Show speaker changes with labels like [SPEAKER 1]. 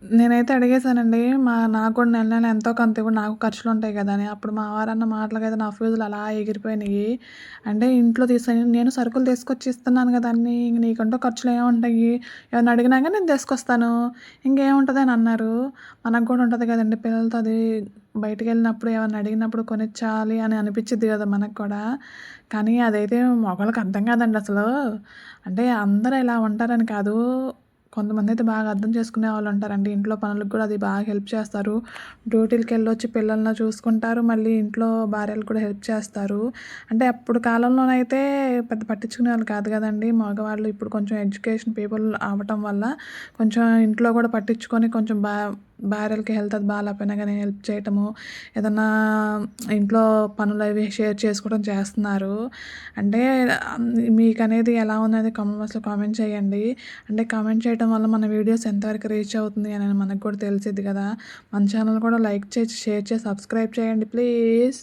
[SPEAKER 1] నేనైతే అడిగేసానండి. నాకు కూడా నెల నెల ఎంతో కొంత ఇవ్వు నాకు ఖర్చులుంటాయి గదా! అని. అప్పుడు మా వారన్న మాటలకైతే నా ఫ్యూజులు అలా ఎగిరిపోయినియి. అంటే ఇంట్లో నేను సరుకులు తీసుకొచ్చి ఇస్తున్నాను గదా! అన్నీ. ఇంక నీకంటూ ఖర్చులేముంటాయి? ఏమన్నా అడిగినా గాని నేను తీసుకొస్తాను. ఇంకేముంటది అని అన్నారు. మనకు గూడా ఉంటది గదండీ పిల్లలతో అది బయటికెళ్ళినప్పుడు ఏమన్నా అడిగినప్పుడు కొనిచ్చాలి అని అనిపిచ్చిద్ది గదా! మనకు కూడా. కానీ అదైతే మగోళ్ళకి అర్థం కాదండి అసలు. అంటే అందరూ ఇలా ఉంటారని కాదు. కొంతమందైతే బాగా అర్థం చేసుకునే వాళ్ళుంటారండి. ఇంట్లో పనులకు కూడా అది బాగా హెల్ప్ చేస్తారు. డ్యూటీలకెళ్ళొచ్చి పిల్లల్ని చూసుకుంటారు. మళ్ళీ ఇంట్లో భార్యలకు కూడా హెల్ప్ చేస్తారు. అంటే అప్పుడు కాలంలోనైతే పెద్ద పట్టించుకునేవాళ్ళు కాదు గదండీ! మగవాళ్ళు ఇప్పుడు కొంచెం ఎడ్యుకేషన్ పీపుల్ అవ్వటం వల్ల కొంచెం ఇంట్లో కూడా పట్టించుకొని కొంచెం భార్యలకి హెల్త్ అది బాలేకపోయినా గానీ హెల్ప్ చేయటము, ఏదన్నా ఇంట్లో పనులవి షేర్ చేసుకోవడం చేస్తున్నారు. అంటే మీకనేది ఎలా ఉన్నది కామెంట్ బాక్స్‌లో కామెంట్ చేయండి. అంటే కామెంట్ చేయడం వల్ల మన వీడియోస్ ఎంతవరకు రీచ్ అవుతుంది అని మనకు కూడా తెలిసిద్ది కదా! మన ఛానల్ కూడా లైక్ చేసి, షేర్ చేసి, సబ్స్క్రైబ్ చేయండి ప్లీజ్.